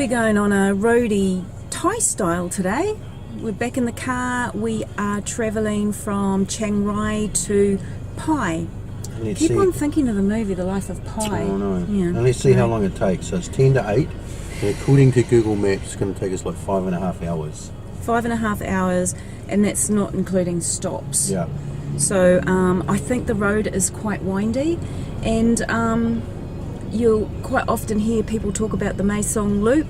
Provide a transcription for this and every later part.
we're going on a roadie Thai style today. We're back in the car. We are travelling from Chiang Rai to Pai. Keep on thinking of the movie The Life of Pi. Oh no. Yeah. And let's see how long it takes. So it's 10 to 8. And according to Google Maps, it's going to take us like 5.5 hours. 5.5 hours, and that's not including stops. Yeah. So I think the road is quite windy, and you'll quite often hear people talk about the Mae Song Loop.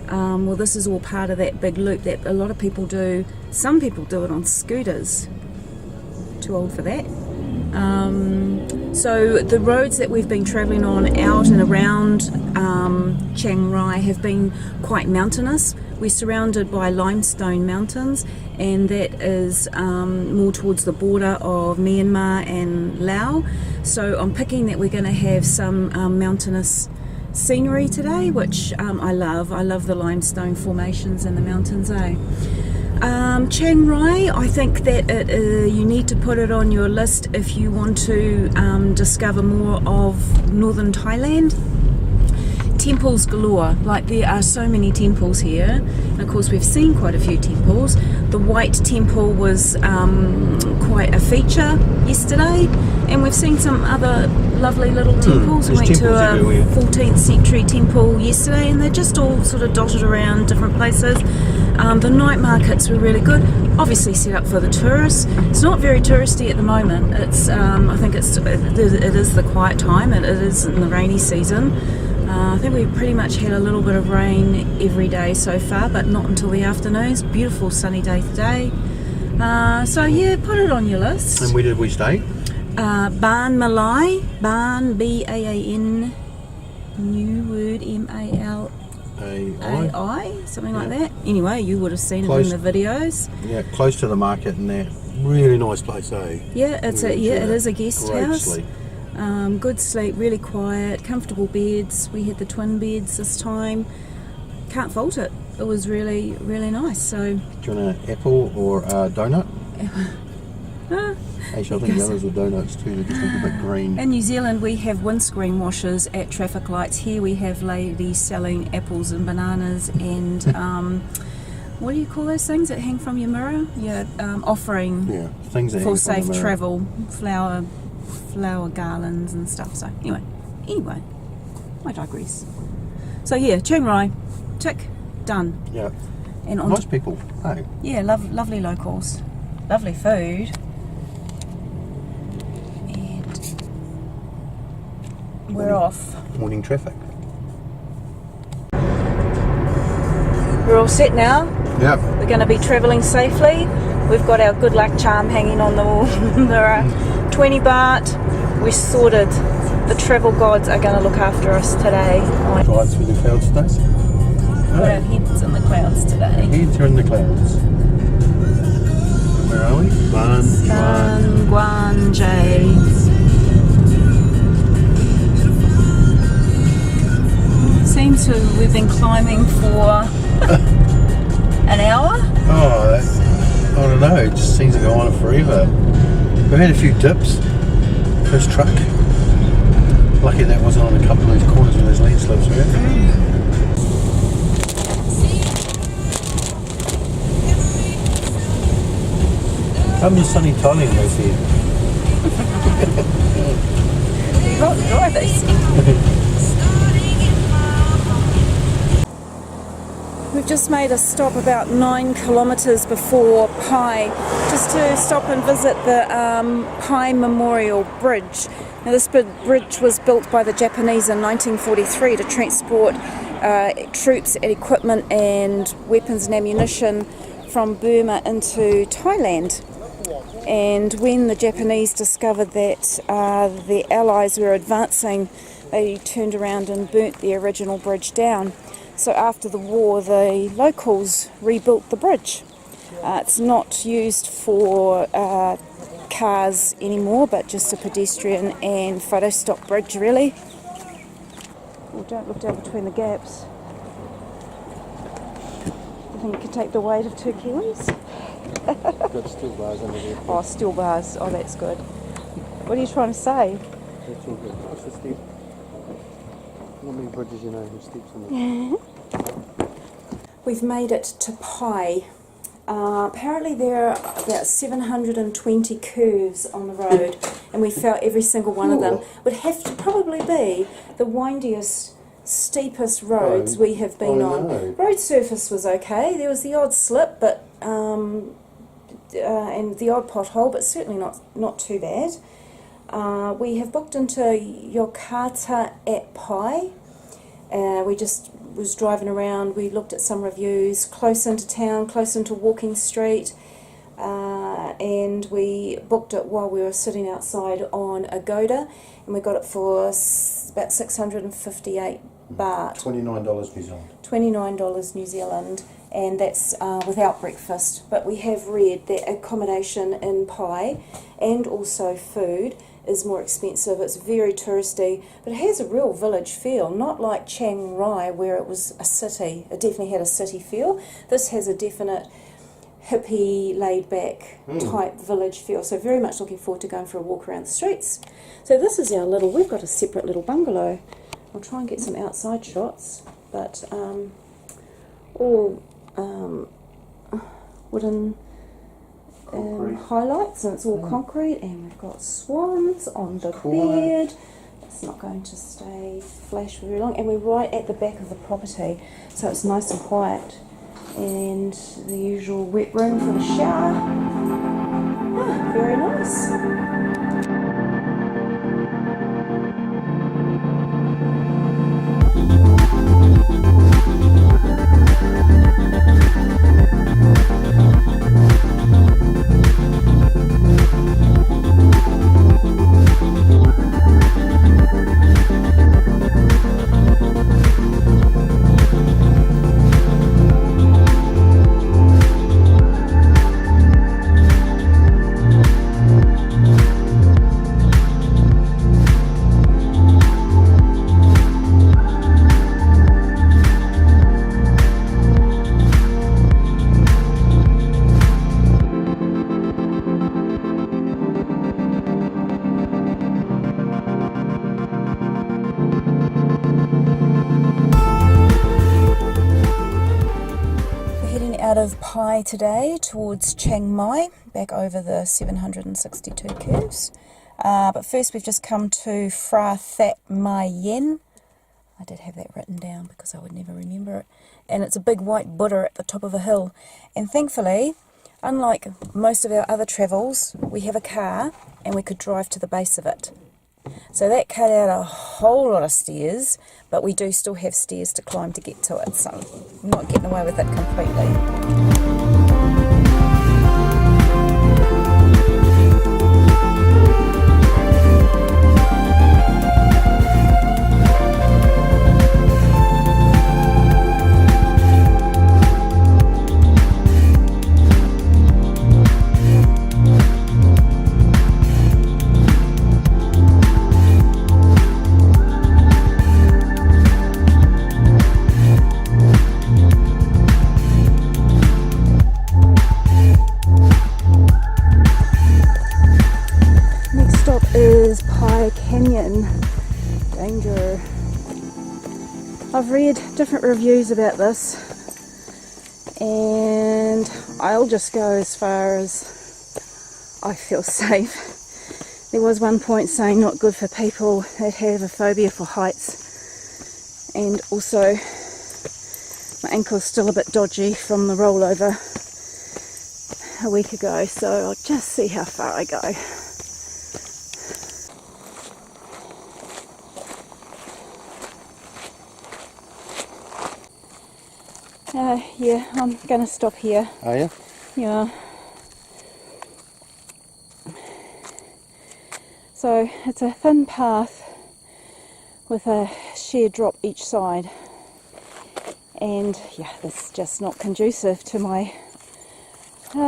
Well, this is all part of that big loop that a lot of people do. Some people do it on scooters. Too old for that. So the roads that we've been travelling on out and around Chiang Rai have been quite mountainous. We're surrounded by limestone mountains, and that is more towards the border of Myanmar and Laos. So I'm picking that we're going to have some mountainous scenery today, which I love. I love the limestone formations in the mountains, Chiang Rai, I think that you need to put it on your list if you want to discover more of northern Thailand. Temples galore, like there are so many temples here, and of course we've seen quite a few temples. The White Temple was quite a feature yesterday, and we've seen some other lovely little temples. We went to a 14th century temple yesterday, and they're just all sort of dotted around different places. The night markets were really good, obviously set up for the tourists. It's not very touristy at the moment. It's I think it is the quiet time, and it is in the rainy season. I think we've pretty much had a little bit of rain every day so far, but not until the afternoons. Beautiful sunny day today. So yeah, put it on your list. And where did we stay? Ban Malai, Ban B-A-A-N, new word M-A-L-A-I, something like that. Anyway, you would have seen it in the videos. Yeah, close to the market and that. Really nice place, eh? Yeah, it is a guest house. Sleep. Good sleep, really quiet, comfortable beds. We had the twin beds this time. Can't fault it. It was really, really nice. So, do you want an apple or a donut? Actually, I think the others were donuts too. They're just a bit green. In New Zealand, we have windscreen washers at traffic lights. Here we have ladies selling apples and bananas and what do you call those things that hang from your mirror? Yeah, offering things that for safe travel, flower garlands and stuff. So anyway, I digress. So yeah, Chiang Rai, tick, done. Yeah. And nice people, hey? Yeah, lovely locals, lovely food. And we're off. Morning traffic. We're all set now. Yep. We're going to be travelling safely. We've got our good luck charm hanging on the wall. There are 20 baht. We're sorted. The travel gods are going to look after us today. Drive through the clouds today. Our heads in the clouds today. Heads are in the clouds. Where are we? Ban Guan Jay. Seems to we've been climbing for an hour. Oh, I don't know. It just seems to go on forever. We've had a few dips. First truck. Lucky that wasn't on a couple of those corners where those landslips were. Come to sunny Thailand, they said. Not dry, they said. We've just made a stop about 9 kilometres before Pai, just to stop and visit the Pai Memorial Bridge. Now this bridge was built by the Japanese in 1943 to transport troops, equipment and weapons and ammunition from Burma into Thailand. And when the Japanese discovered that the Allies were advancing, they turned around and burnt the original bridge down. So after the war, the locals rebuilt the bridge. It's not used for cars anymore, but just a pedestrian and photo stop bridge, really. Oh, don't look down between the gaps. Do you think you could take the weight of 2 kilos? Got steel bars under there. Oh, steel bars. Oh, that's good. What are you trying to say? That's all good. What's the steep? How many bridges you know who steeps on it? We've made it to Pai. Apparently there are about 720 curves on the road, and we felt every single one of them would have to probably be the windiest, steepest roads we have been on. Road surface was okay. There was the odd slip, but and the odd pothole, but certainly not too bad. We have booked into Yogyakarta at Pai. We just was driving around, we looked at some reviews, close into town, close into Walking Street, and we booked it while we were sitting outside on Agoda, and we got it for about 658 baht. $29 New Zealand. $29 New Zealand, and that's without breakfast. But we have read that accommodation in Pai and also food is more expensive. It's very touristy, but it has a real village feel, not like Chiang Rai where it was a city. It definitely had a city feel. This has a definite hippie, laid-back type village feel, so very much looking forward to going for a walk around the streets. So this is we've got a separate little bungalow. I'll try and get some outside shots, but all wooden highlights, and it's all concrete, and we've got swans on the bed. It's not going to stay flash for very long, and we're right at the back of the property, so it's nice and quiet, and the usual wet room for the shower. Very nice. Out of Pai today towards Chiang Mai, back over the 762 curves. But first we've just come to Phra That Mai Yen. I did have that written down because I would never remember it. And it's a big white Buddha at the top of a hill. And thankfully, unlike most of our other travels, we have a car and we could drive to the base of it. So that cut out a whole lot of stairs, but we do still have stairs to climb to get to it, so I'm not getting away with it completely. Danger. I've read different reviews about this, and I'll just go as far as I feel safe. There was one point saying not good for people that have a phobia for heights, and also my ankle's still a bit dodgy from the rollover a week ago, so I'll just see how far I go. Yeah, I'm going to stop here. Are you? Yeah. So it's a thin path with a sheer drop each side. And yeah, this is just not conducive to my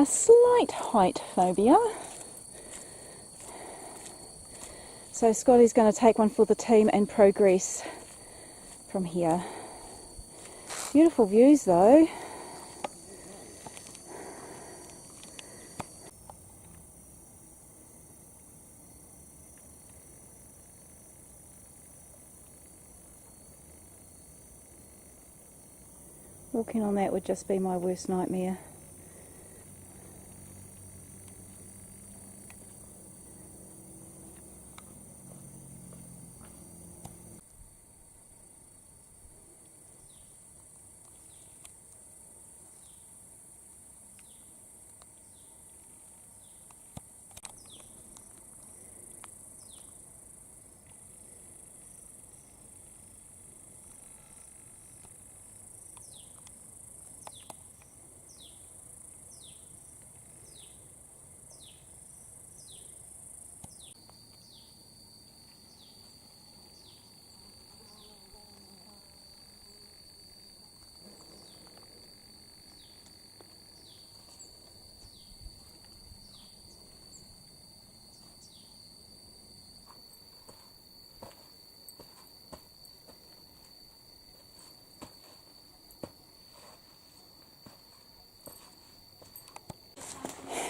slight height phobia. So Scotty's going to take one for the team and progress from here. Beautiful views though. Walking on that would just be my worst nightmare.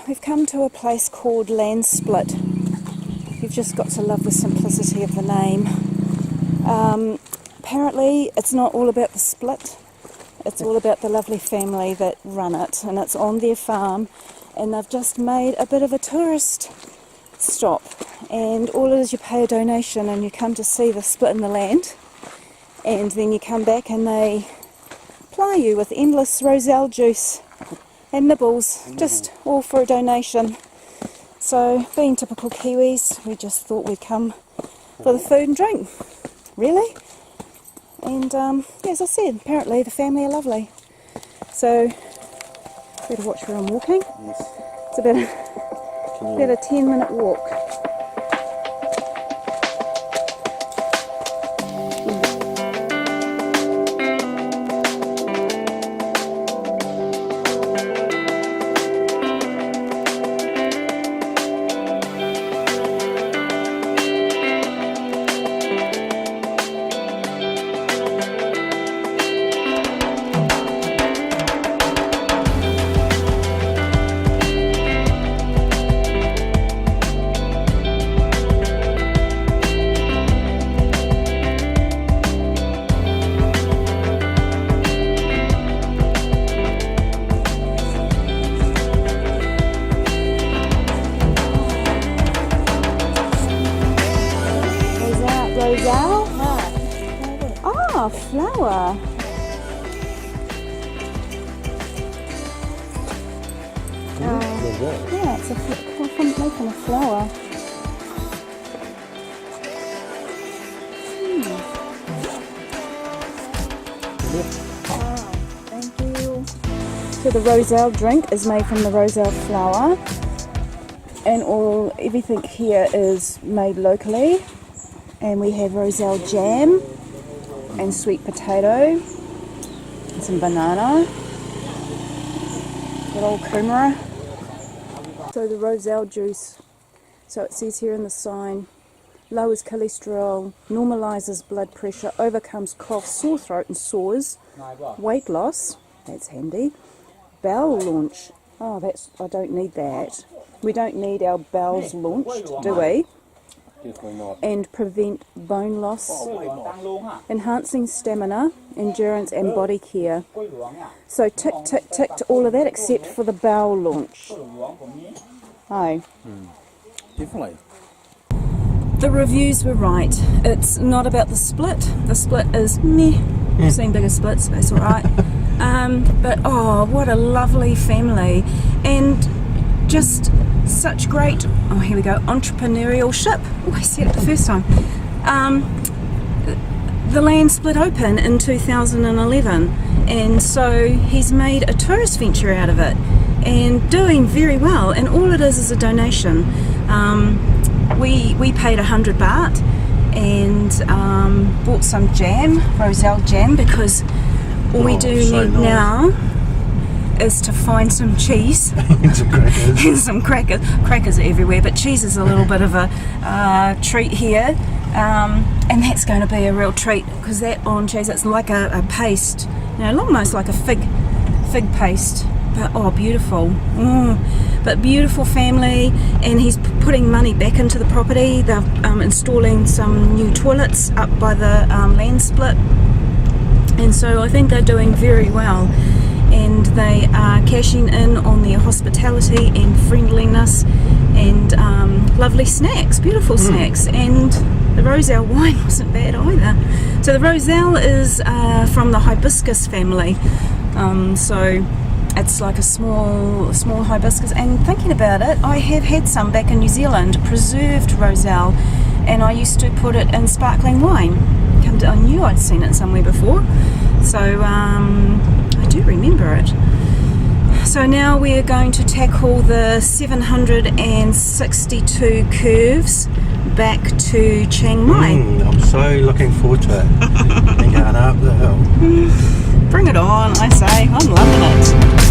We've come to a place called Land Split. You've just got to love the simplicity of the name. Apparently it's not all about the split, it's all about the lovely family that run it, and it's on their farm, and they've just made a bit of a tourist stop, and all it is, you pay a donation and you come to see the split in the land, and then you come back and they ply you with endless roselle juice and nibbles, just all for a donation. So, being typical Kiwis, we just thought we'd come for the food and drink, really. And as I said, apparently the family are lovely. So, better watch where I'm walking. Yes. It's about a 10-minute walk. Roselle? Oh, flower. Yeah, it's making a flower. Thank you. So the Roselle drink is made from the Roselle flower, and everything here is made locally. And we have Roselle jam and sweet potato and some banana. Good old kumara. So the Roselle juice, so it says here in the sign, lowers cholesterol, normalises blood pressure, overcomes cough, sore throat and sores, weight loss, that's handy, bowel launch, I don't need that. We don't need our bowels launched, do we? Definitely not. And prevent bone loss, enhancing stamina, endurance and body care. So tick, tick, tick to all of that except for the bowel launch. Oh. Definitely. The reviews were right. It's not about the split. The split is meh. I've seen bigger splits, that's alright. But what a lovely family. And just such great, here we go, entrepreneurship. I said it the first time. The land split open in 2011, and so he's made a tourist venture out of it and doing very well, and all it is a donation. We paid 100 baht and bought some jam, Roselle jam, because all we do need now is to find some cheese And some crackers. and some crackers. Crackers are everywhere, but cheese is a little bit of a treat here, and that's going to be a real treat because that on cheese, it's like a paste, almost like a fig paste, but beautiful. But beautiful family, and he's putting money back into the property. They're installing some new toilets up by the land split, And so I think they're doing very well, and they are cashing in on their hospitality and friendliness and lovely snacks, beautiful snacks. And the Roselle wine wasn't bad either. So the Roselle is from the hibiscus family, so it's like a small hibiscus. And thinking about it, I have had some back in New Zealand, preserved Roselle, and I used to put it in sparkling wine. I knew I'd seen it somewhere before, so I do remember it. So now we're going to tackle the 762 curves back to Chiang Mai. I'm so looking forward to it. And going up the hill. Bring it on, I say. I'm loving it.